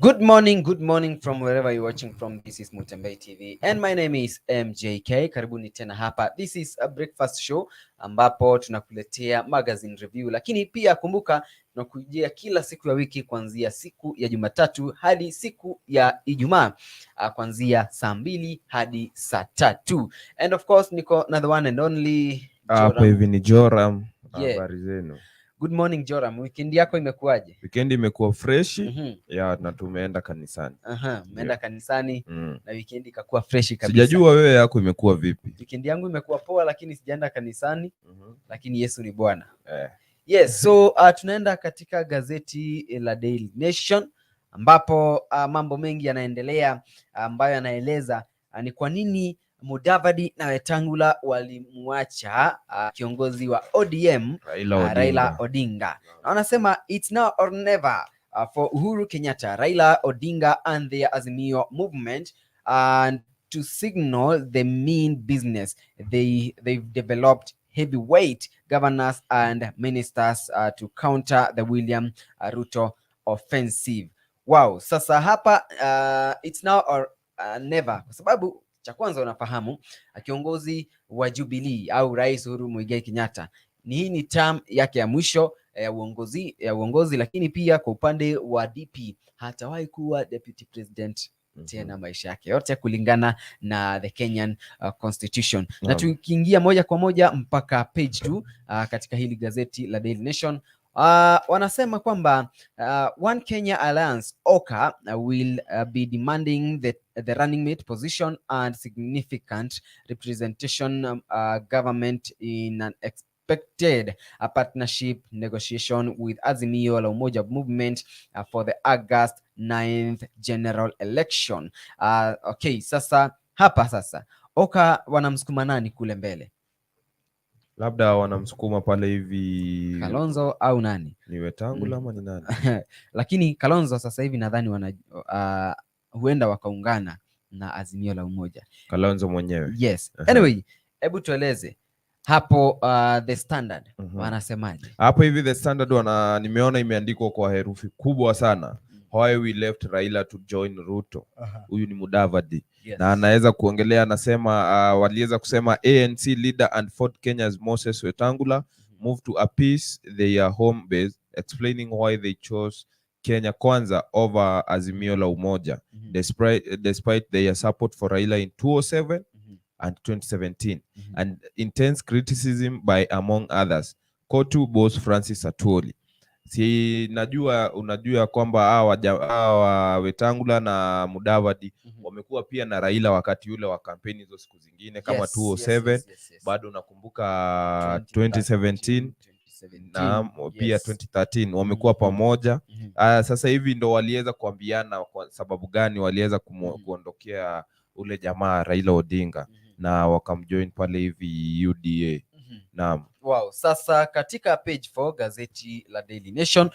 Good morning from wherever you're watching from. This is Mutembei TV and my name is MJK. Karibuni tena hapa. This is a breakfast show ambapo tunakuletea magazine review, lakini pia kumbuka tunakujia kila siku ya wiki kuanzia siku ya Jumatatu hadi siku ya Ijumaa, kuanzia saa 2 hadi saa 3. And of course niko na the one and only hapa hivi ni Joram. Habari zenu? Good morning Joram. Weekend yako imekuwaje? Weekend imekuwa fresh. Ya na tumeenda kanisani. Umeenda kanisani na weekend ikakuwa fresh kabisa. Sijajua wewe yako imekuwa vipi? Weekend yangu imekuwa poa, lakini sijaenda kanisani. Lakini Yesu ni Bwana. Yes, so tunaenda katika gazeti la Daily Nation ambapo mambo mengi yanaendelea ambayo yanaeleza ni kwa nini Mudavadi na Wetangula walimwacha kiongozi wa ODM Raila Odinga. Na wanasema it's now or never for Uhuru Kenyatta, Raila Odinga and their Azimio movement to signal the mean business they've developed heavyweight governors and ministers to counter the William Ruto offensive. Wow, sasa hapa it's now or never, kwa sababu cha kwanza unafahamu kiongozi wa Jubilee au Rais Uhuru Muigai Kenyatta hii ni term yake ya mwisho ya uongozi, lakini pia kwa upande wa DP hatawahi kuwa deputy president tena maisha yake yote kulingana na the Kenyan constitution. Na tukiingia moja kwa moja mpaka page 2 katika hili gazeti la Daily Nation, wanasema kwamba One Kenya Alliance OKA will be demanding the running mate position and significant representation government in an expected partnership negotiation with Azimio la Umoja movement for the August 9th general election. Okay, sasa OKA wanamsukuma nani kule mbele? Labda wanamsukuma pale hivi Kalonzo au nani? Ni Wetangula ama ni nani? Lakini Kalonzo sasa hivi nadhani huenda wakaungana na Azimio la Umoja. Kalonzo mwenyewe. Yes. Anyway, hebu tueleze hapo The Standard wanasemaje? Hapo hivi The Standard nimeona imeandikwa kwa herufi kubwa sana. Why we left Raila to join Ruto. Huyu ni Mudavadi. Yes. Na anaweza kuongelea, anasema waliweza kusema ANC leader and Fort Kenya's Moses Wetangula moved to appease their home base, explaining why they chose Kenya Kwanza over Azimio la Umoja, despite their support for Raila in 2007 and 2017 and intense criticism by among others Kotu boss Francis Atwoli. Si unajua kwamba hawa Wetangula na Mudavadi wamekuwa pia na Raila wakati ule wa kampeni hizo siku zingine kama 2007, bado nakumbuka 2017 na pia 2013 wamekuwa pamoja. Sasa hivi ndo waliweza kuambiana kwa sababu gani waliweza kuondokea ule jamaa Raila Odinga na wakamjoin pale hivi UDA. Naam. Wow, sasa katika page 4 gazeti la Daily Nation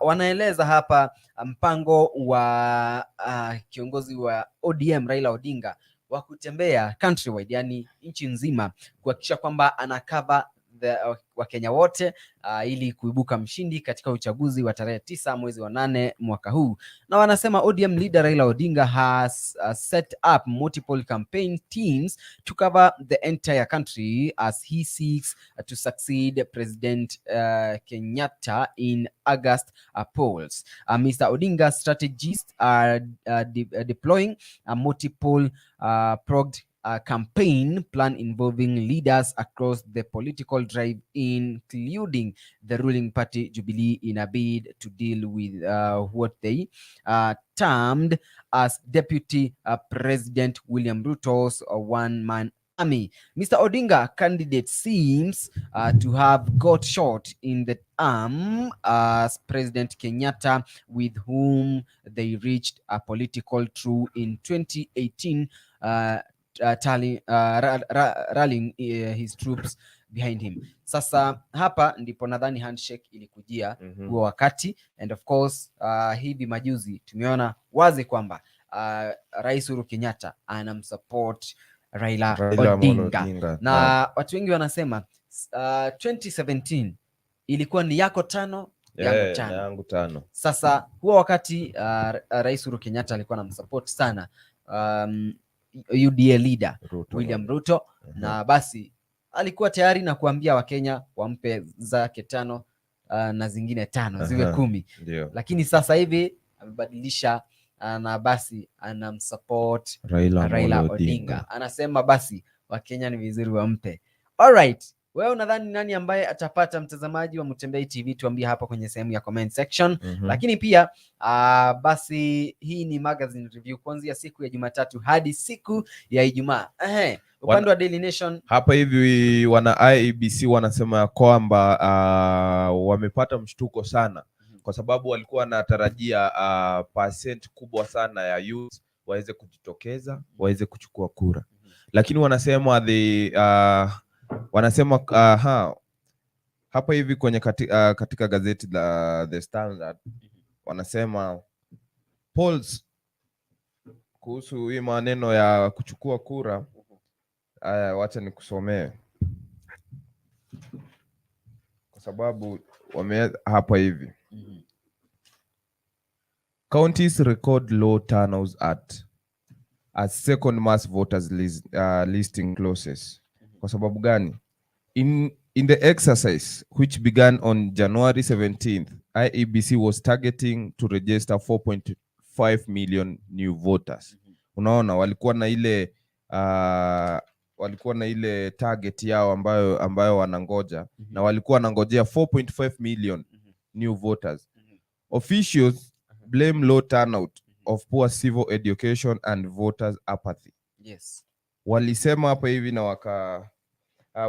wanaeleza hapa mpango wa kiongozi wa ODM Raila Odinga wa kutembea countrywide, yani nchi nzima, kuhakikisha kwamba anakava wa Kenya wote ili kuibuka mshindi katika uchaguzi wa tarehe 9 mwezi wa 8 mwaka huu. Na wanasema ODM leader Raila Odinga has set up multiple campaign teams to cover the entire country as he seeks to succeed President Kenyatta in August polls. Mr. Odinga's strategists are deploying a multiple pronged campaign plan involving leaders across the political drive, including the ruling party Jubilee, in a bid to deal with what they termed as Deputy President William Ruto's one-man army. Mr. Odinga candidate seems to have got shot in the arm as President Kenyatta, with whom they reached a political truce in 2018, rallying his troops behind him. Sasa hapa ndipo nadhani handshake ilikujia huo wakati, and of course hivi majuzi tumeona wazi kwamba Rais Uhuru Kenyatta anamsupport Raila Odinga. Na watu wengi wanasema 2017 ilikuwa ni yako 5 yangu tano. Sasa huwa wakati Rais Uhuru Kenyatta alikuwa anamsupport sana UDA leader William Ruto na basi alikuwa tayari na kuambia Wakenya wampe zake 5 na zingine 5 ziwe 10. Lakini sasa hivi amebadilisha na basi anamsupport Raila Odinga. Anasema basi Wakenya ni vizuri wampe. Alright. Wewe unadhani nani ambaye atapata? Mtazamaji wa Mutembei TV, tuambie hapa kwenye sehemu ya comment section. Lakini pia basi hii ni magazine review kuanzia siku ya Jumatatu hadi siku ya Ijumaa. Upande wa Daily Nation hapa hivi wana IEBC wanasema kwamba wamepata mshtuko sana kwa sababu walikuwa wanatarajia percent kubwa sana ya youth waweze kujitokeza, waweze kuchukua kura. Lakini wanasema hapa hivi kwenye katika gazeti la The Standard wanasema polls kuhusu hii maneno ya kuchukua kura. Wacha nikusomee kwa sababu hapa hivi. Counties record low turnouts as second mass voters listing closes. Kwa sababu gani? In the exercise which began on January 17th, IEBC was targeting to register 4.5 million new voters. Unaona, walikuwa na ile target yao ambayo wanangoja na walikuwa wanangojea 4.5 million new voters. Officials blame low turnout of poor civil education and voters apathy. Yes. Walisema hapa hivi na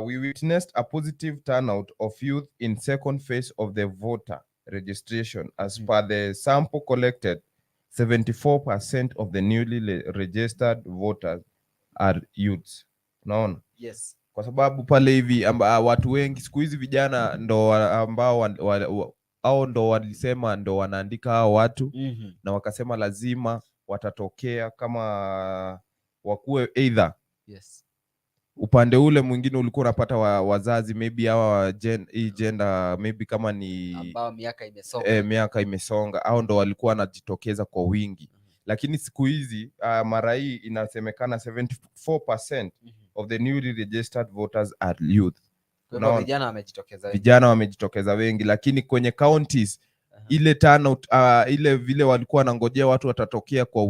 we witnessed a positive turnout of youth in second phase of the voter registration. As per the sample collected, 74% of the newly registered voters are youths. Unaona? Yes. Kwa sababu pale hivi watu wengi siku hizi vijana ndo ambao ndo walisema ndo wanaandika hao watu na wakasema lazima watatokea kama wakuwe either. Yes. Upande ule mwingine ulikuwa unapata wazazi maybe hawa gender maybe kama ni ambao miaka imesonga au ndo walikuwa wanajitokeza kwa wingi. Lakini siku hizi mara hii inasemekana 74% of the newly registered voters are youth. Kwa vijana wamejitokeza wengi, lakini kwenye counties ile turnout ile vile walikuwa wanangojea watu watatokea kwa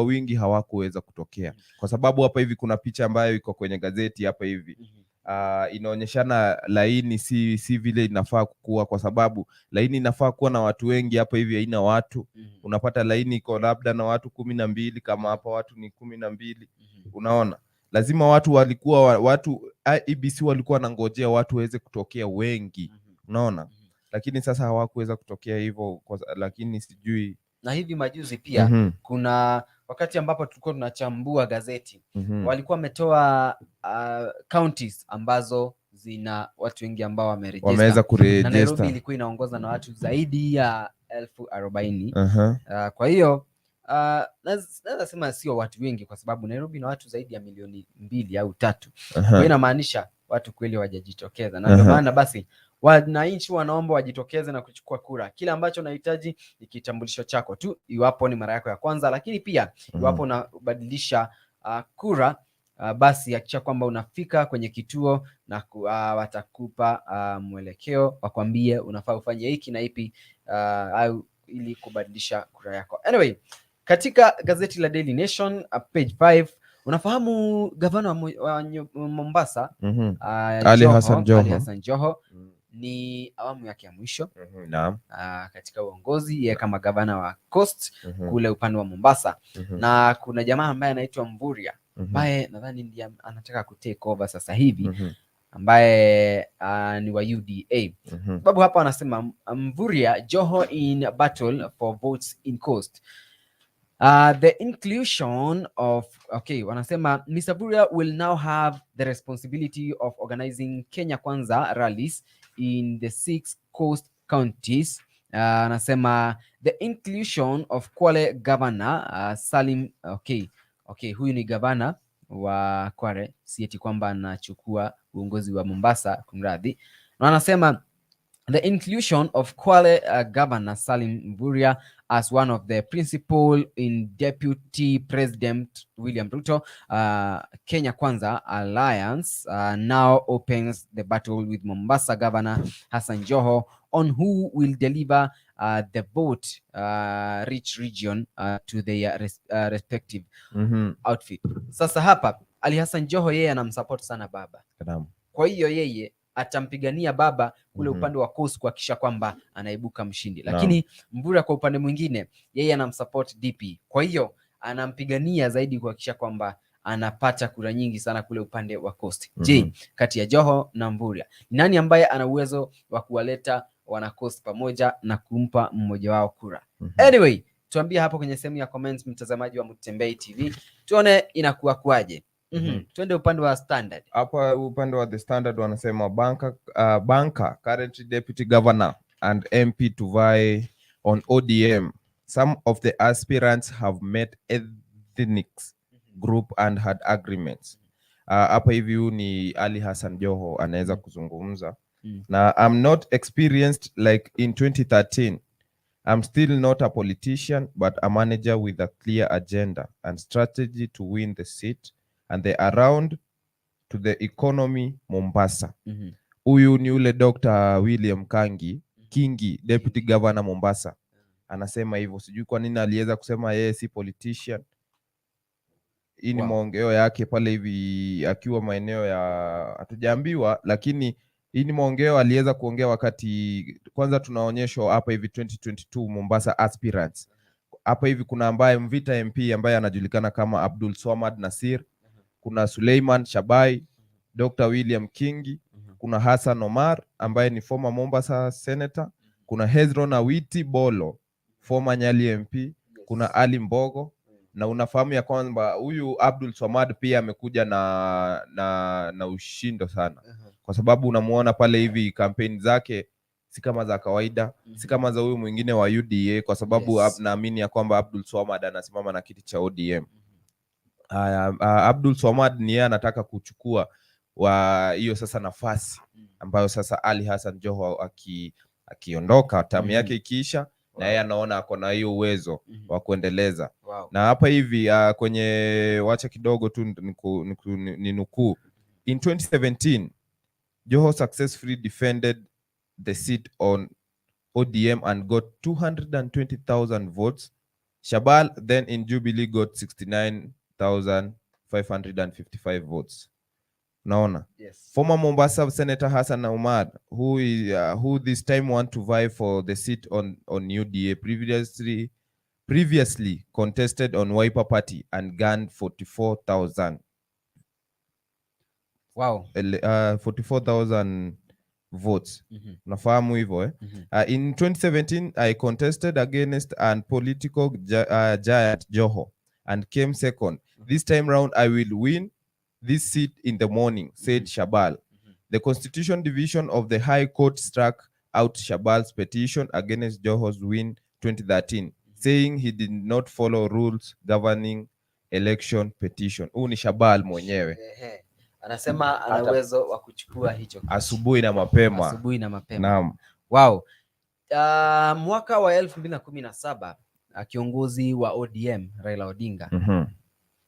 wingi hawakuweza kutokea. Kwa sababu hapa hivi kuna picha ambayo iko kwenye gazeti hapa hivi. Inaonyeshana laini si vile inafaa kukua, kwa sababu laini inafaa kuwa na watu wengi, hapa hivi haina watu. Unapata laini iko labda na watu 12, kama hapa watu ni 12. Unaona? Lazima watu IEBC walikuwa wanangojea watu waweze kutokea wengi. Unaona? Lakini sasa hawakuweza kutokea hivyo, lakini sijui. Na hivi majuzi pia kuna wakati ambapo tulikuwa tunachambua gazeti walikuwa wametoa counties ambazo zina watu wengi ambao wameweza kuregister. Na Nairobi ilikuwa inaongoza na watu zaidi ya 40,000. Kwa hiyo naweza sema sio watu wengi, kwa sababu Nairobi na watu zaidi ya milioni 2 au 3. Kwa hiyo inamaanisha watu kweli hawajajitokeza, na ndio maana basi wananchi wanaomba wajitokeze na kuchukua kura. Kila ambacho unahitaji ni kitambulisho chako tu, iwapo ni mara yako ya kwanza, lakini pia iwapo unabadilisha kura, basi hakikisha kwamba unafika kwenye kituo na watakupa mwelekeo, wakwambie unafaa ufanye hiki na ipi au ili kubadilisha kura yako. Anyway, katika gazeti la Daily Nation page 5, unafahamu gavana wa Mombasa Ali Hassan Joho ni awamu yake ya mwisho naam, katika uongozi yeye kama gavana wa Coast kule upande wa Mombasa. Na kuna jamaa ambaye anaitwa Mvurya ambaye nadhani ndiye anataka kutake over sasa hivi, ambaye ni wa UDA. Sababu hapa wanasema Mvurya Joho in battle for votes in Coast. The inclusion of wanasema Mr. Mvurya will now have the responsibility of organizing Kenya Kwanza rallies in the 6 coast counties. Anasema the inclusion of Kwale governor Salim. Huyu ni gavana wa Kwale, si eti kwamba anachukua uongozi wa Mombasa, kumradhi. Na anasema The inclusion of Kwale Governor Salim Mvurya as one of the principal in Deputy President William Ruto Kenya Kwanza alliance now opens the battle with Mombasa Governor Hassan Joho on who will deliver the vote rich region to their respective outfit. Sasa hapa Ali Hassan Joho yeye anamsupport sana baba. Kwa hiyo yeye atampigania baba kule upande wa Coast kuhakikisha kwamba anaibuka mshindi. Lakini Mvurya kwa upande mwingine yeye anamsupport DP. Kwa hiyo anampigania zaidi kuhakikisha kwamba anapata kura nyingi sana kule upande wa Coast. Je, kati ya Joho na Mvurya nani ambaye ana uwezo wa kuwaleta wana Coast pamoja na kumpa mmoja wao kura? Anyway, tuambie hapo kwenye sehemu ya comments, mtazamaji wa Mutembei TV, tuone inakuwa kwaje. Twende upande wa Standard. Hapa upande wa The Standard wanasema banker currently deputy governor and MP to vie on ODM. Some of the aspirants have met ethnic group and had agreements. Hapa hivi ni Ali Hassan Joho anaweza kuzungumza. Na I'm not experienced like in 2013. I'm still not a politician but a manager with a clear agenda and strategy to win the seat and the around to the economy Mombasa. Huyu ni ule Dr. William Kingi, deputy governor Mombasa. Anasema hivyo, sijui kwa nini aliweza kusema yeye si politician. Hii ni maongeo yake pale hivi akiwa maeneo ya hatujaambiwa, lakini hii ni maongeo aliweza kuongea wakati kwanza tunaonyeshwa hapa hivi 2022 Mombasa aspirants. Hapa hivi kuna ambaye Mvita MP ambaye anajulikana kama Abdul Swamad Nasir, kuna Suleiman Shabai, Dr. William Kingi, kuna Hassan Omar ambaye ni former Mombasa senator, kuna Hezron Awiti Bolo, former Nyali MP, kuna Ali Mbogo, na unafahamu ya kwamba huyu Abdul Swamad pia amekuja na ushindo sana. Kwa sababu unamuona pale hivi kampeni zake si kama za kawaida, si kama za huyu mwingine wa UDA, kwa sababu naamini ya kwamba Abdul Swamad anasimama na kiti cha ODM. Abdul Swamad ni yeye anataka kuchukua hiyo sasa nafasi ambayo sasa Ali Hassan Joho akiondoka tamu yake ikiisha, na yeye anaona ako na hiyo uwezo wa kuendeleza. Na hapa hivi kwenye wacha kidogo tu ni nukuu. In 2017 Joho successfully defended the seat on ODM and got 220,000 votes. Shabal then in Jubilee got 69,555 votes. Naona. Former Mombasa Senator Hassan Omar, who this time want to vie for the seat on UDA, previously contested on Wiper Party and gained 44,000. Wow. 44,000 votes. Nafahamu hivyo in 2017 I contested against an political giant Joho and came second. This time round I will win this seat in the morning, said Shabal. The Constitution Division of the High Court struck out Shabal's petition against Joho's win 2013, saying he did not follow rules governing election petition. Huu ni Shabal mwenyewe. Anasema ana uwezo wa kuchukua hicho asubuhi na mapema. Naam. Wow. Mwaka wa 2017 kiongozi wa ODM Raila Odinga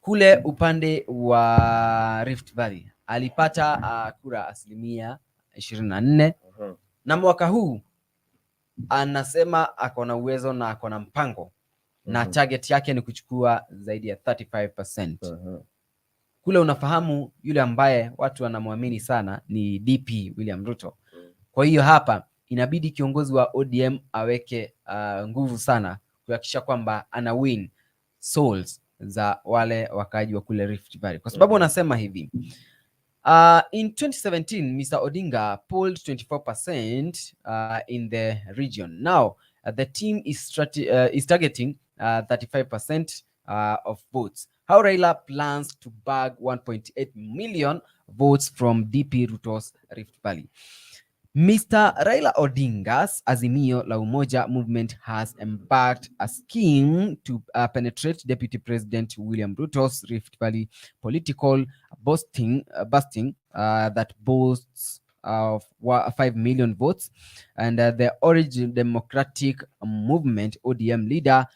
kule upande wa Rift Valley alipata kura 24%. Na mwaka huu anasema ako na uwezo na ako na mpango na target yake ni kuchukua zaidi ya 35%. Kule unafahamu yule ambaye watu wanamwamini sana ni DP William Ruto. Kwa hiyo hapa inabidi kiongozi wa ODM aweke nguvu sana kuhakikisha kwamba ana win souls za wale wakaji wa kule Rift Valley. Kwa sababu wanasema hivi, in 2017 Mr. Odinga polled 24% in the region. Now the team is targeting 35% of votes. How Raila plans to bag 1.8 million votes from DP Ruto's Rift Valley. Mr. Raila Odinga's Azimio la Umoja movement has embarked a scheme to penetrate Deputy President William Ruto's Rift Valley political busting that boasts of 5 million votes, and the Origin Democratic Movement (ODM) leader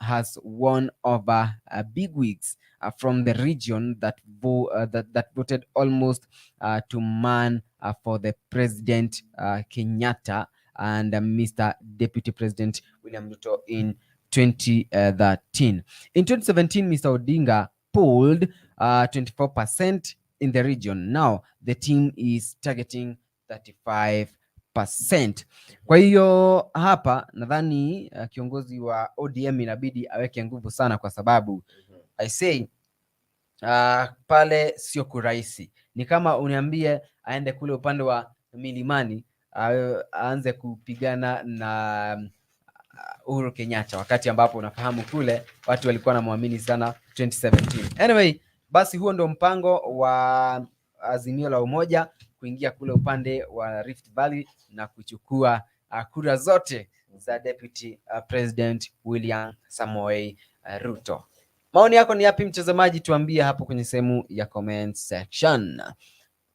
has won over big wigs from the region that voted almost to man for the President Kenyatta and Mr. Deputy President William Ruto in 2013. In 2017, Mr. Odinga polled 24% in the region. Now the team is targeting 35%. Kwa hiyo hapa nadhani kiongozi wa ODM inabidi aweke nguvu sana, kwa sababu I say pale sio kurahisi. Ni kama uniambie aende kule upande wa milimani aanze kupigana na Uhuru Kenyatta, wakati ambapo unafahamu kule watu walikuwa wanamwamini sana 2017. Anyway, basi huo ndio mpango wa Azimio la Umoja kuingia kule upande wa Rift Valley na kuchukua kura zote za Deputy President William Samoei Ruto. Maoni yako ni yapi mtazamaji? Tuambie hapo kwenye sehemu ya comment section.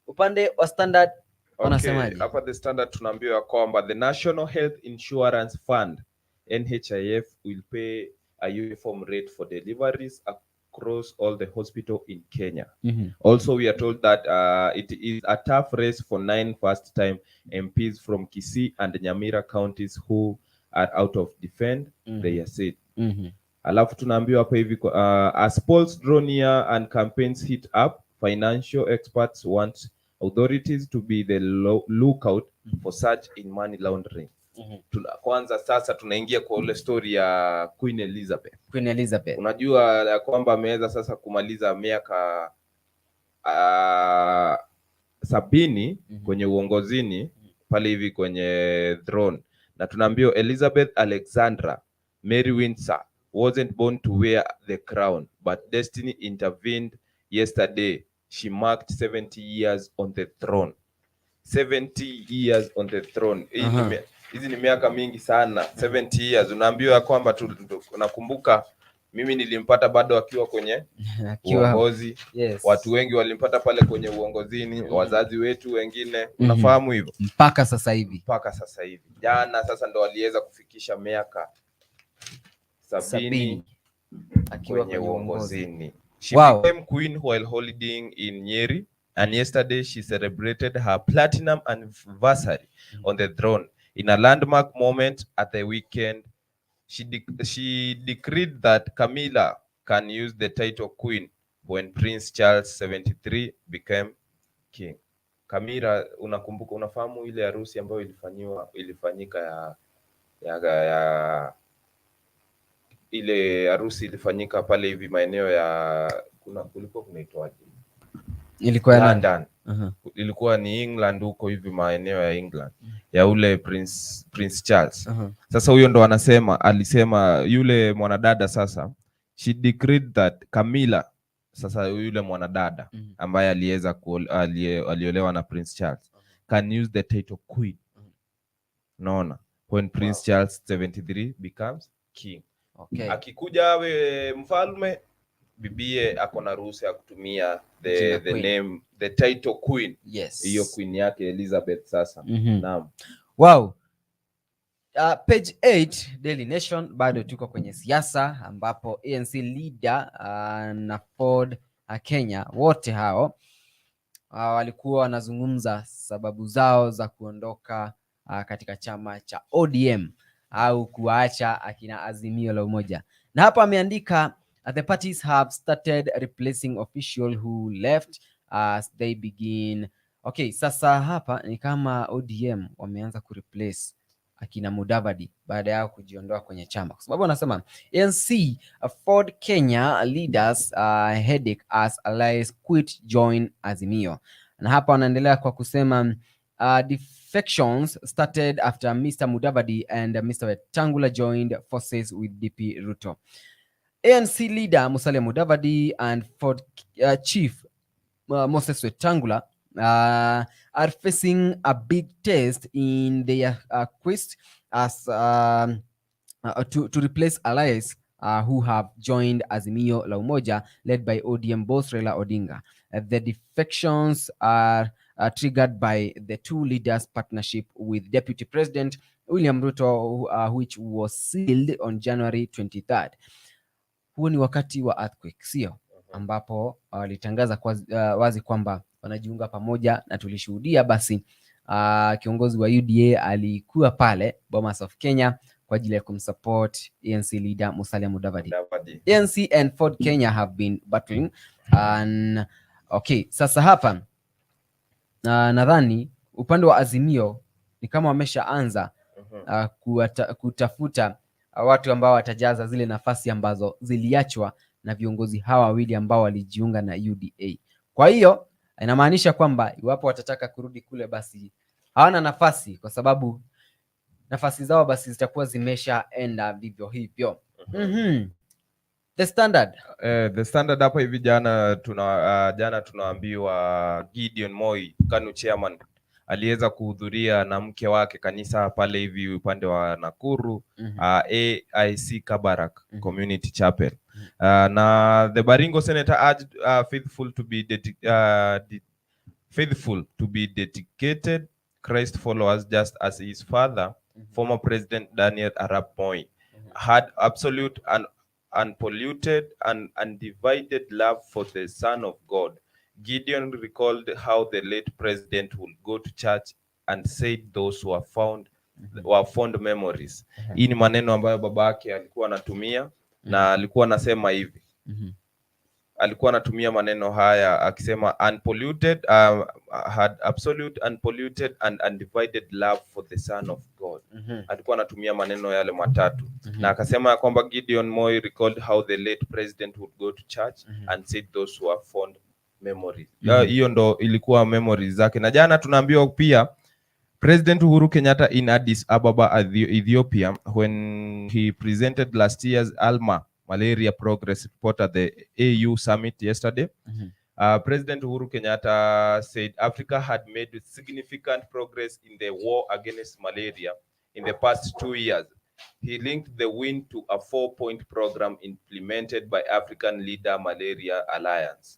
Upande wa Standard wanasemaje? Hapa the Standard tunaambiwa kwamba the National Health Insurance Fund NHIF will pay a uniform rate for deliveries across all the hospital in Kenya. Also, we are told that it is a tough race for 9 first-time MPs from Kisii and Nyamira counties who are out of defend their seat. Alafu tunaambiwa hapa hivi as polls draw near and campaigns heat up, financial experts want authorities to be the lookout for such in money laundering. Kwanza sasa tunaingia kwa ile story ya Queen Elizabeth. Unajua kwamba ameweza sasa kumaliza miaka 70 kwenye uongozini pale hivi kwenye throne, na tunaambiwa Elizabeth Alexandra Mary Windsor wasn't born to wear the crown, but destiny intervened yesterday. She marked 70 years on the throne. 70 years on the throne. Hizi ni miaka mingi sana. 70 years. Unaambiwa kwamba nakumbuka mimi nilimpata bado akiwa kwenye uongozi. Yes. Watu wengi walimpata pale kwenye uongozini, wazazi wetu wengine. Unafahamu hivyo? Mpaka sasa hivi. Jana sasa ndo waliweza kufikisha miaka 70 akiwa kwenye uongozini. She became queen while holidaying in Nyeri, and yesterday she celebrated her platinum anniversary on the throne. In a landmark moment at the weekend, she decreed that Camilla can use the title queen when Prince Charles 73 became king. Camilla, unakumbuka, unafahamu ile harusi ambayo ilifanyika ya ile harusi ilifanyika pale hivi maeneo ya kulikuwa kunaitwaje? Ilikuwa London. Ilikuwa ni England huko hivi maeneo ya England ya ule Prince Charles. Sasa huyo ndo alisema yule mwanadada sasa, she decreed that Camilla, sasa yule mwanadada ambaye aliweza aliolewa na Prince Charles can use the title queen. Naona when Prince Charles 73 becomes king. Akikuja awe mfalme, bibie akona ruhusa ya kutumia the name, the title queen. Yes. Hiyo queen yake Elizabeth sasa. Naam. Wow. Page 8 Daily Nation, bado tuko kwenye siasa ambapo ANC leader na Ford Kenya, wote hao walikuwa wanazungumza sababu zao za kuondoka katika chama cha ODM au kuacha akina Azimio la Umoja. Na hapa ameandika the parties have started replacing officials who left as they begin. Okay, sasa hapa ni kama ODM wameanza kureplace akina Mudavadi baada yao kujiondoa kwenye chama, kwa sababu wanasema ANC Ford Kenya leaders headache as allies quit join Azimio. Na hapa wanaendelea kwa kusema defections started after Mr. Mudavadi and Mr. Wetangula joined forces with DP Ruto. ANC leader Musalia Mudavadi and Ford chief Moses Wetangula are facing a big test in their quest as to replace allies who have joined Azimio la Umoja led by ODM boss Raila Odinga. The defections are triggered by the two leaders' partnership with Deputy President William Ruto, which was sealed on January 23rd. Huo ni wakati wa earthquake, sio? Ambapo walitangaza wazi kwamba wanajiunga pamoja, na tulishuhudia basi kiongozi wa UDA alikuwa pale Bomas of Kenya kwa ajili ya kumsupport ANC leader Musalia Mudavadi. ANC and Ford Kenya have been battling and okay, sasa hapa nadhani upande wa Azimio ni kama wameshaanza kutafuta watu ambao watajaza zile nafasi ambazo ziliachwa na viongozi hawa wawili ambao walijiunga na UDA. Kwa hiyo inamaanisha kwamba iwapo watataka kurudi kule, basi hawana nafasi, kwa sababu nafasi zao basi zitakuwa zimeshaenda vivyo hivyo. The Standard hapa hivi jana tunaambiwa Gideon Moi, KANU chairman, aliweza kuhudhuria na mke wake kanisa pale hivi upande wa Nakuru, AIC Kabarak Community Chapel. Na the Baringo senator urged faithful to be dedicated Christ followers, just as his father, former President Daniel Arap Moi, had absolute and unpolluted and undivided love for the Son of God. Gideon recalled how the late president would go to church and said those were fond memories. Hii ni maneno ambayo babake alikuwa anatumia, na alikuwa anasema hivi. Alikuwa anatumia maneno haya akisema unpolluted, had absolute, unpolluted and undivided love for the Son of God. Alikuwa anatumia maneno yale matatu. Na akasema ya kwamba Gideon Moi recalled how the late president would go to church and said those were fond memories. Hiyo ndo ilikuwa memories zake. Na jana tunaambiwa pia President Uhuru Kenyatta in Addis Ababa, Ethiopia, when he presented last year's Malaria progress report at the AU summit yesterday. President Uhuru Kenyatta said Africa had made significant progress in the war against malaria in the past 2 years. He linked the win to a 4-point program implemented by African Leader Malaria Alliance.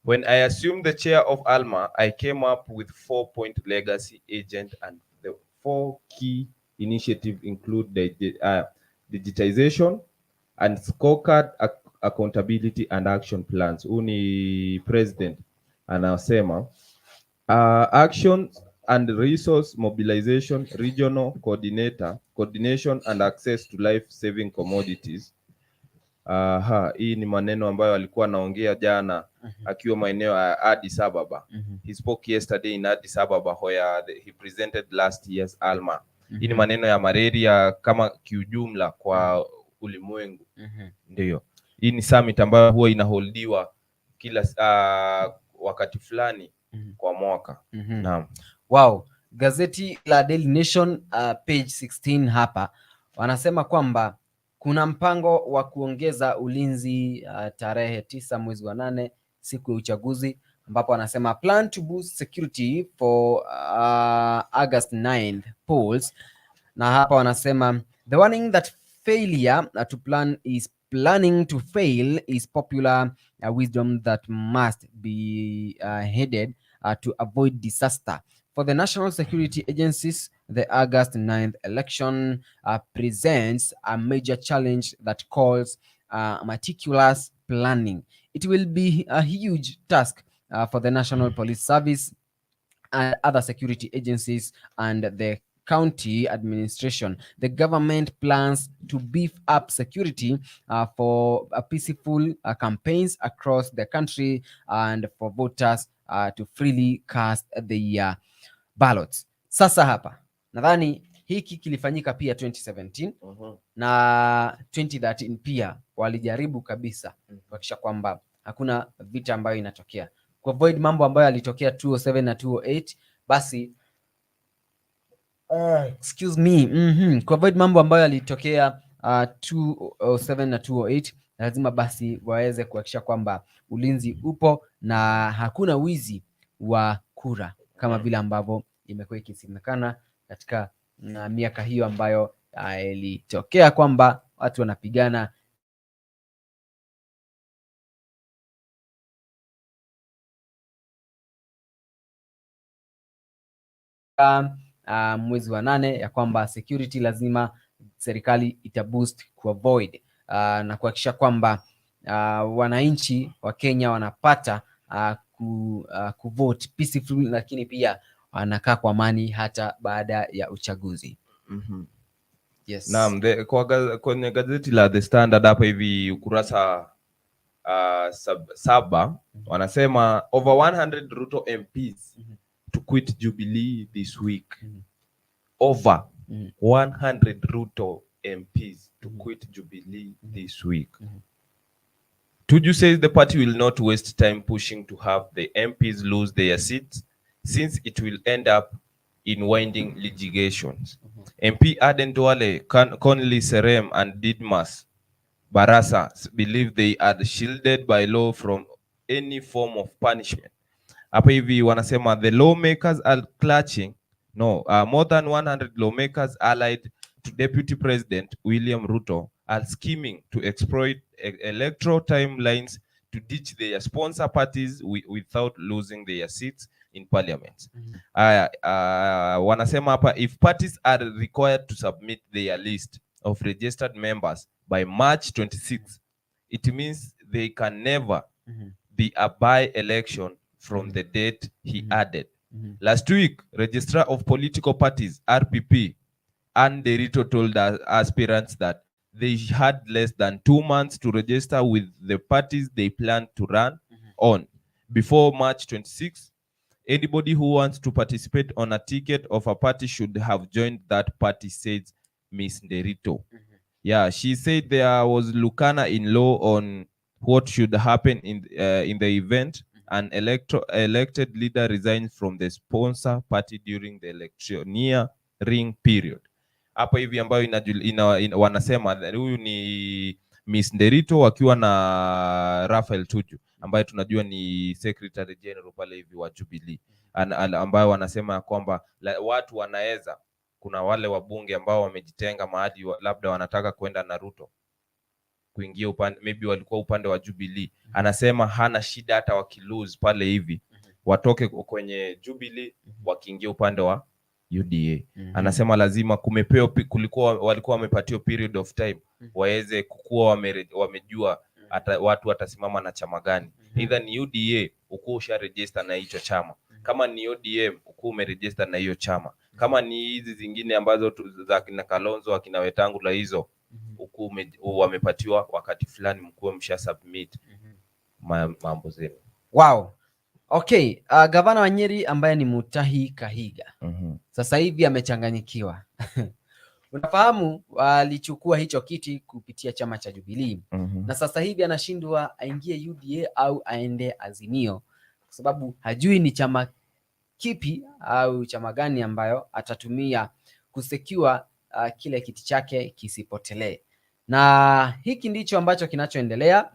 When I assumed the chair of ALMA, I came up with 4-point legacy agent, and the 4 key initiatives include digitization and scorecard, accountability and action plans. Uni president anasema action and resource mobilization, regional coordination and access to life-saving commodities. Hii ni maneno ambayo alikuwa anaongea jana akiwa maeneo ya Addis Ababa. He spoke yesterday in Addis Ababa where he presented last year's ALMA. Hii ni maneno ya malaria kama kiujumla kwa ulimwengu. Ndio. Hii ni summit ambayo huwa inaholdiwa kila wakati fulani kwa mwaka. Naam. Wow. Gazeti la Daily Nation page 16 hapa wanasema kwamba kuna mpango wa kuongeza ulinzi tarehe 9 mwezi wa 8 siku ya uchaguzi, ambapo wanasema plan to boost security for August 9th polls. Na hapa wanasema the warning that failure to plan is planning to fail is popular wisdom that must be heeded to avoid disaster. For the national security agencies, the August 9th election presents a major challenge that calls meticulous planning. It will be a huge task for the National Police Service and other security agencies and the county administration. The government plans to beef up security for peaceful campaigns across the country and for voters to freely cast their ballots. Sasa hapa nadhani hiki kilifanyika pia 2017 na 2013 pia walijaribu kabisa kuhakikisha kwamba hakuna vita ambayo inatokea, ku avoid mambo ambayo yalitokea 2007 na 2008. Basi ku avoid mambo ambayo yalitokea 2007 na 2008, lazima basi waweze kuhakikisha kwamba ulinzi upo na hakuna wizi wa kura kama vile ambavyo imekuwa ikisemekana katika miaka hiyo ambayo ilitokea kwamba watu wanapigana mwezi wa 8 ya kwamba security lazima serikali itaboost kuavoid na kuhakikisha kwamba wananchi wa Kenya wanapata kuvote peacefully, lakini pia wanakaa kwa amani hata baada ya uchaguzi. Yes. Naam, kwenye gazeti la The Standard hapa hivi ukurasa 7 wanasema over 100 Ruto MPs to quit Jubilee this week. Over 100 Ruto MPs to quit Jubilee this week. Tuju says the party will not waste time pushing to have the MPs lose their seats since it will end up in winding litigations. MP Aden Duale, Connolly Serem and Didmas Barasa believe they are shielded by law from any form of punishment. Hapa hivi wanasema the lawmakers are clutching more than 100 lawmakers allied to Deputy President William Ruto are scheming to exploit electoral timelines to ditch their sponsor parties without losing their seats in parliament. Wanasema hapa if parties are required to submit their list of registered members by March 26, it means they can never be a by-election from the date he added. Last week, Registrar of Political Parties, RPP, and Derito told aspirants that they had less than 2 months to register with the parties they plan to run on. Before March 26, anybody who wants to participate on a ticket of a party should have joined that party, said Miss Derito. Yeah, she said there was Lucana in law on what should happen in the event an elected leader resigns from the sponsor party during the electioneering period. Hapa hivi ambayo wanasema huyu ni Miss Derito wakiwa na Rafael Tuju ambaye tunajua ni Secretary General pale hivi wa Jubilee, ambayo wanasema kwamba watu wanaweza, kuna wale wabunge ambao wamejitenga mahali labda wanataka kwenda na Ruto kuingia upande, maybe walikuwa upande wa Jubilee. Anasema hana shida hata wakilose pale hivi watoke kwenye Jubilee wakiingia upande wa UDA. Anasema lazima walikuwa wamepatiwa period of time waweze kukua wamejua watu watasimama na chama gani. Either ni UDA ukuu usharegister na hicho chama, kama ni ODM ukuu umeregister na hiyo chama, kama ni hizi zingine ambazo za kina Kalonzo akina Wetangula hizo ukuu wamepatiwa wakati fulani mkuu msha submit mambo zenu. Wow. Okay, gavana wa Nyeri ambaye ni Mutahi Kahiga sasa hivi amechanganyikiwa. Unafahamu alichukua hicho kiti kupitia chama cha Jubilee na sasa hivi anashindwa aingie UDA au aende Azimio kwa sababu hajui ni chama kipi au chama gani ambayo atatumia kusecure kile kiti chake kisipotelee. Na hiki ndicho ambacho kinachoendelea.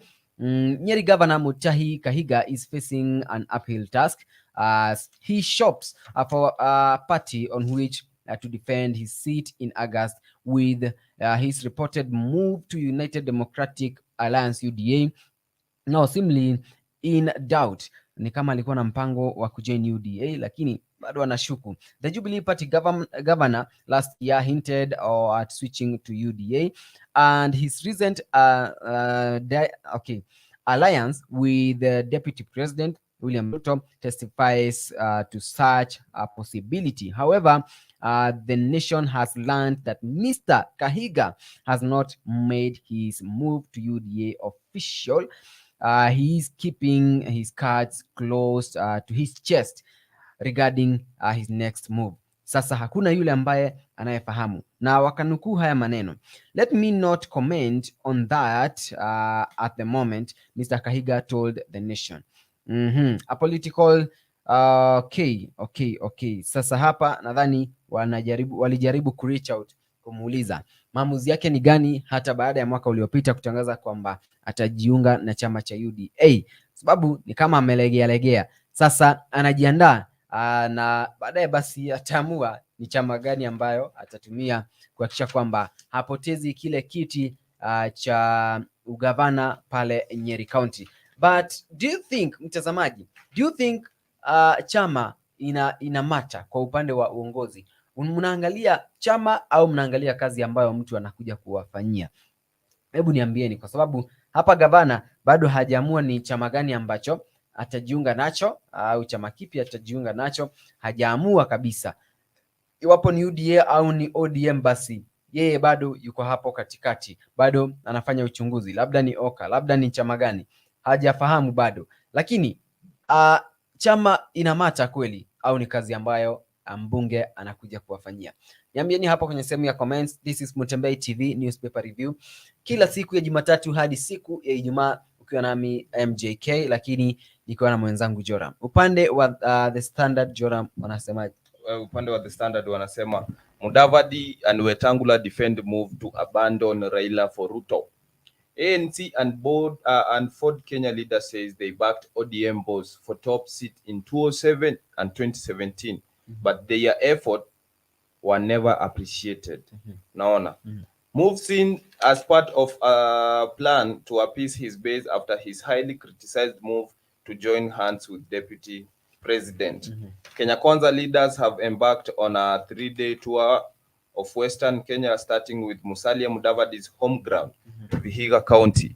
Nyeri Governor Mutahi Kahiga is facing an uphill task as he shops for a party on which to defend his seat in August with his reported move to United Democratic Alliance UDA now seemingly in doubt. Ni kama alikuwa na mpango wa kujoin UDA lakini bado anashuku. The Jubilee Party governor last year hinted at switching to UDA, and his recent alliance with the Deputy President William Ruto testifies to such a possibility. However, the nation has learned that Mr. Kahiga has not made his move to UDA official. He is keeping his cards close to his chest regarding his next move. Sasa hakuna yule ambaye anayefahamu, na wakanukuu haya maneno: "Let me not comment on that at the moment," Mr. Kahiga told the nation. A political okay. Sasa hapa nadhani walijaribu ku reach out kumuuliza maamuzi yake ni gani hata baada ya mwaka uliopita kutangaza kwamba atajiunga na chama cha UDA, sababu ni kama amelegea. Sasa anajiandaa na baadaye basi ataamua ni chama gani ambayo atatumia kuhakikisha kwamba hapotezi kile kiti cha ugavana pale Nyeri County. But do you think, mtazamaji, chama ina mata kwa upande wa uongozi? Mnaangalia chama au mnaangalia kazi ambayo mtu anakuja kuwafanyia? Hebu niambieni, kwa sababu hapa gavana bado hajaamua ni chama gani ambacho atajiunga nacho au chama kipi atajiunga nacho, hajaamua kabisa. Iwapo ni UDA au ni ODM, basi yeye bado yuko hapo katikati, bado anafanya uchunguzi, labda ni Oka, labda ni chama gani, hajafahamu bado. Lakini chama inamata kweli au ni kazi ambayo mbunge anakuja kuwafanyia? Niambieni hapo kwenye sehemu ya comments. This is Mutembei TV newspaper review, kila siku ya Jumatatu hadi siku ya Ijumaa, ukiwa nami MJK, lakini nikiwa na mwenzangu Joram. Upande wa The Standard, Joram wanasema upande wa The Standard wanasema Mudavadi and Wetangula defend move to abandon Raila for Ruto. ANC and Ford Kenya leader says they backed ODM boss for top seat in 2007 and 2017, but their effort were never appreciated. Naona moves in as part of a plan to appease his base after his highly criticized move to join hands with deputy president. Kenya Kwanza leaders have embarked on a 3-day tour of Western Kenya, starting with Musalia Mudavadi's home ground, Kahiga County,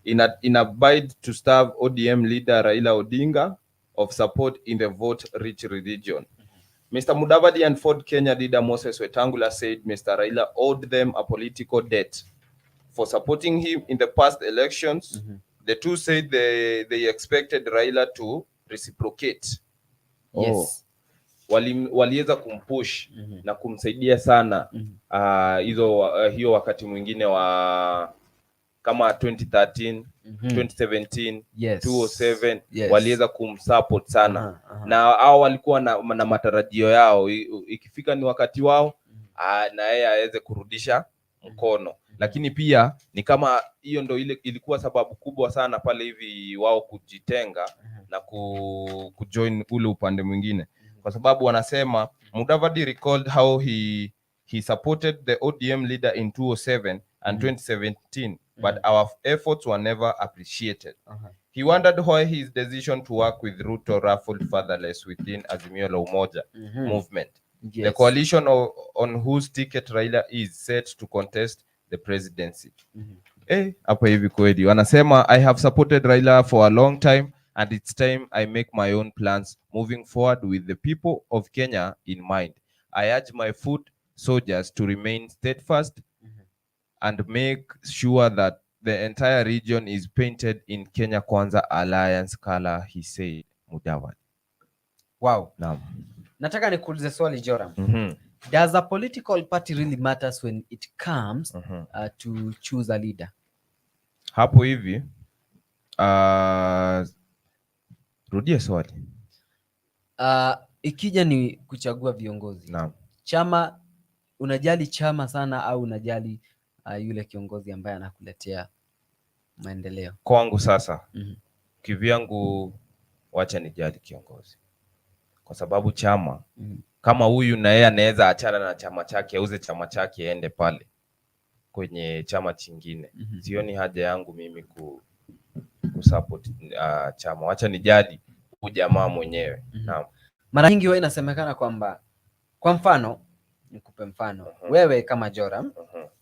in a bid to starve ODM leader Raila Odinga of support in the vote-rich region. Mr. Mudavadi and Ford Kenya leader Moses Wetangula said Mr. Raila owed them a political debt for supporting him in the past elections. The two said they expected Raila to reciprocate. Yes. Waliweza kumpush na kumsaidia sana hiyo wakati mwingine wa kama 2013, 2017, yes. 2007, yes. Waliweza kumsupport sana. Na hao walikuwa na matarajio yao ikifika ni wakati wao na yeye aweze kurudisha mkono. Lakini pia ni kama hiyo ndo ilikuwa sababu kubwa sana pale hivi wao kujitenga na kujoin ule upande mwingine, kwa sababu wanasema Mudavadi recalled how he supported the ODM leader in 2007 and 2017, but our efforts were never appreciated. He wondered why his decision to work with Ruto ruffled fatherless within Azimio la Umoja movement. Yes. The coalition on whose ticket Raila is set to contest the presidency. Hapa hivi kweli wanasema I have supported Raila for a long time and it's time I make my own plans moving forward with the people of Kenya in mind. I urge my foot soldiers to remain steadfast and make sure that the entire region is painted in Kenya Kwanza Alliance color, he said. Mudavadi. Wow. Naam. Nataka nikuulize swali Joram. Does a political party really matters when it comes to choose a leader? Hapo hivi rudia swali. Ikija ni kuchagua viongozi. Naam. Chama, unajali chama sana au unajali yule kiongozi ambaye anakuletea maendeleo? Kwangu sasa kivyangu wacha nijali kiongozi, kwa sababu chama kama huyu na yeye anaweza achana na chama chake, auze chama chake aende pale kwenye chama chingine. Sioni haja yangu mimi kusupport chama. Wacha nijali ujamaa mwenyewe. Naam. Mara nyingi wewe inasemekana kwamba, kwa mfano nikupe mfano, wewe kama Joram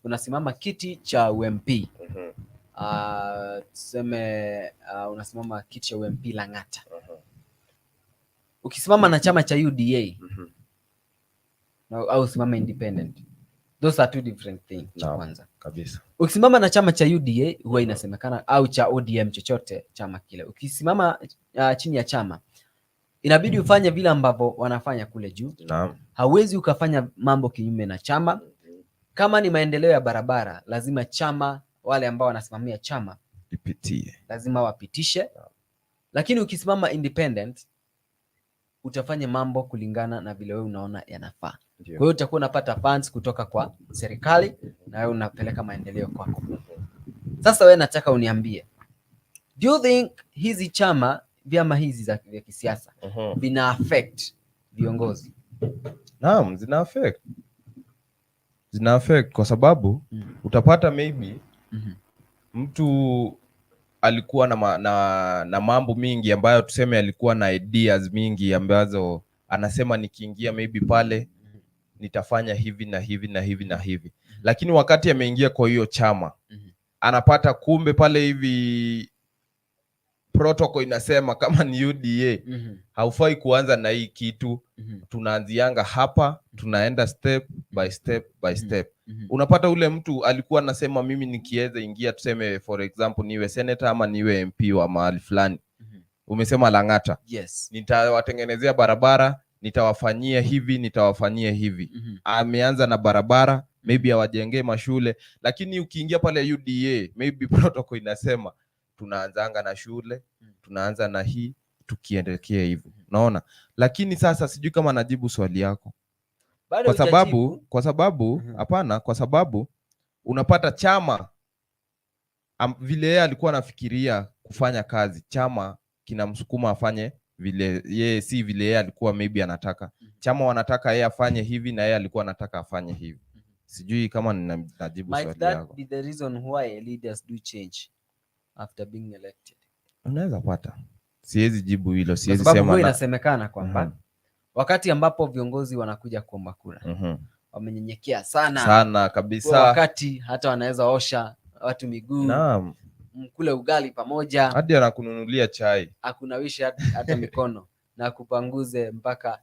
unasimama kiti cha UMP. Tuseme unasimama kiti cha UMP Lang'ata. Ukisimama na chama cha UDA au usimama independent, those are two different things. Kwanza kabisa, ukisimama na chama cha UDA huwa inasemekana, au cha ODM, chochote chama kile, ukisimama chini ya chama inabidi ufanye vile ambavyo wanafanya kule juu. Hauwezi ukafanya mambo kinyume na chama. Kama ni maendeleo ya barabara, lazima chama, wale ambao wanasimamia chama ipitie, lazima wapitishe. Lakini ukisimama independent utafanya mambo kulingana na vile wewe unaona yanafaa. Kwa hiyo utakuwa unapata funds kutoka kwa serikali na wewe unapeleka maendeleo kwako. Sasa wewe nataka uniambie, do you think hizi vyama hizi za kisiasa vina affect viongozi? Naam, zina affect kwa sababu utapata maybe mtu alikuwa na mambo mingi ambayo tuseme alikuwa na ideas mingi ambazo anasema nikiingia maybe pale nitafanya hivi na hivi na hivi na hivi. Lakini wakati ameingia kwa hiyo chama, anapata kumbe pale hivi protocol inasema kama ni UDA, haufai kuanza na hii kitu. Tunaanzianga hapa, tunaenda step by step by step. Unapata ule mtu alikuwa anasema mimi nikiweza ingia, tuseme for example niwe senator ama niwe MP wa mahali fulani. Umesema Lang'ata. Yes. Nitawatengenezea barabara, nitawafanyia hivi, nitawafanyia hivi. Ameanza na barabara, maybe awajengee mashule, lakini ukiingia pale UDA, maybe protocol inasema tunaanzanga na shule, tunaanza na hii, tukiendelea hivyo. Unaona? Lakini sasa sijui kama najibu swali yako. Kwa sababu hapana, kwa sababu unapata chama vile yeye alikuwa anafikiria kufanya kazi, chama kinamsukuma afanye vile yeye, si vile yeye alikuwa maybe anataka. Chama wanataka yeye afanye hivi na yeye alikuwa anataka afanye hivi. Sijui kama ninajibu swali yako. Might that be the reason why leaders do change after being elected? Unaweza pata. Siwezi jibu hilo, siwezi sema. Sababu inasemekana kwamba wakati ambapo viongozi wanakuja kuomba kura, wamenyenyekea sana kabisa. Kwa wakati hata wanaweza osha watu miguu. Naam. Mkule ugali pamoja, hadi anakununulia chai, akunawishe hata mikono na kupanguze mpaka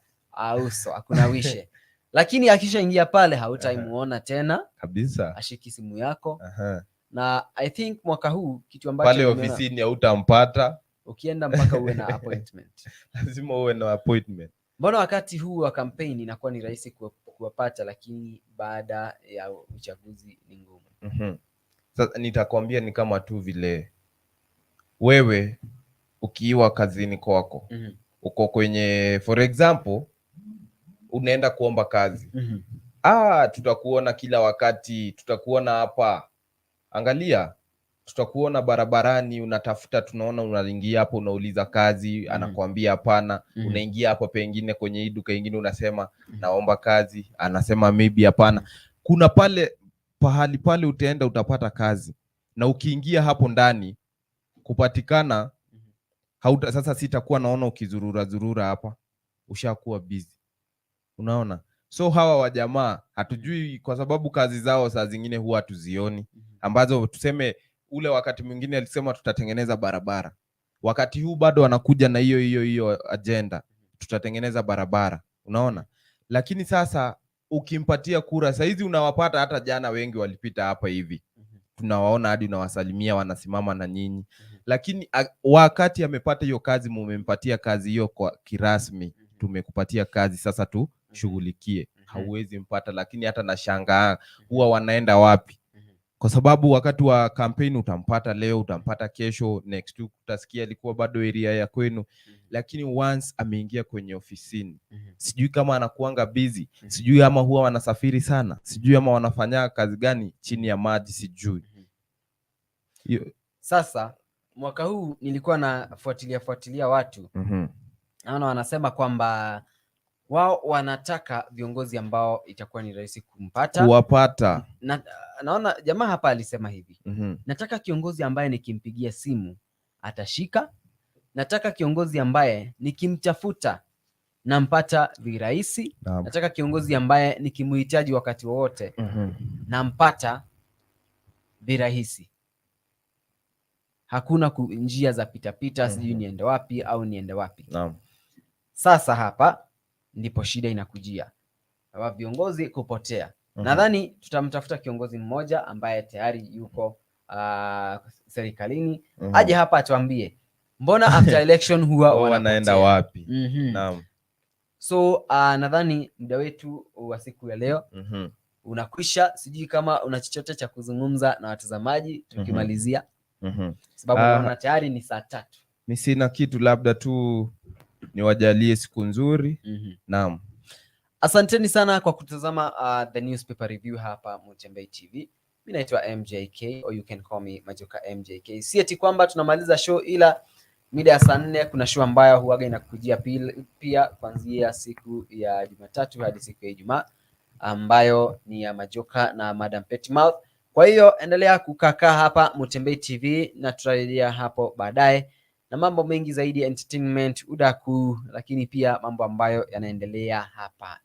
uso, akunawishe. Lakini akishaingia pale hautaimuona tena kabisa, ashiki simu yako. Na I think mwaka huu kitu ambacho pale ofisini hautampata, ukienda mpaka uwe na appointment. Lazima uwe na appointment. Mbona wakati huu wa kampeni inakuwa ni rahisi kuwapata, lakini baada ya uchaguzi ni ngumu? Sasa nitakwambia ni kama tu vile wewe ukiwa kazini kwako, uko kwenye for example unaenda kuomba kazi. Tutakuona kila wakati, tutakuona hapa, angalia, tutakuona barabarani unatafuta, tunaona unaingia hapo unauliza kazi, anakuambia hapana. Unaingia hapo pengine kwenye hii duka nyingine unasema naomba kazi, anasema maybe hapana. Kuna pahali pale utaenda utapata kazi, na ukiingia hapo ndani kupatikana sasa sitakuwa naona ukizurura hapa, ushakuwa busy. Unaona? So hawa wajamaa hatujui, kwa sababu kazi zao saa zingine huwa tuzioni, ambazo tuseme ule wakati mwingine alisema tutatengeneza barabara, wakati huu bado wanakuja na hiyo agenda, tutatengeneza barabara. Unaona? Lakini sasa ukimpatia kura saizi unawapata, hata jana wengi walipita hapa hivi, tunawaona hadi unawasalimia, wanasimama na nyinyi. Lakini wakati amepata hiyo kazi, mumempatia kazi hiyo kwa kirasmi, tumekupatia kazi sasa tu shughulikie, hauwezi mpata. Lakini hata nashangaa huwa wanaenda wapi? Kwa sababu wakati wa kampeni utampata leo, utampata kesho, next week utasikia alikuwa bado area ya kwenu. Lakini once ameingia kwenye ofisini, sijui kama anakuanga busy, sijui ama huwa wanasafiri sana, sijui ama wanafanya kazi gani chini ya maji, sijui. Sasa mwaka huu nilikuwa nafuatilia watu, naona wanasema kwamba wao wanataka viongozi ambao itakuwa ni rahisi kuwapata. Naona jamaa hapa alisema hivi, nataka kiongozi ambaye nikimpigia simu atashika, nataka kiongozi ambaye nikimtafuta nampata virahisi, nataka kiongozi ambaye nikimhitaji wakati wowote nampata virahisi. Hakuna njia za pitapita, sijui niende wapi au niende wapi. Sasa hapa ndipo shida inakujia, hawa viongozi kupotea. Nadhani tutamtafuta kiongozi mmoja ambaye tayari yuko serikalini, aje hapa atuambie mbona after election huwa wanaenda wapi. So nadhani muda wetu wa siku ya leo unakwisha. Sijui kama una chochote cha kuzungumza na watazamaji tukimalizia, sababu naona tayari ni saa 3. Mimi sina kitu, labda tu niwajalie siku nzuri. Naam. Asanteni sana kwa kutazama the newspaper review hapa Mutembei TV. Mimi naitwa MJK, or you can call me Majoka MJK. Si eti kwamba tunamaliza show, ila mida ya saa 4 kuna show ambayo huaga inakujia pia kuanzia siku ya Jumatatu hadi siku ya Ijumaa, ambayo ni ya Majoka na Madam Petmouth. Kwa hiyo endelea kukaa hapa Mutembei TV na tutarejea hapo baadaye na mambo mengi zaidi ya entertainment, udaku, lakini pia mambo ambayo yanaendelea hapa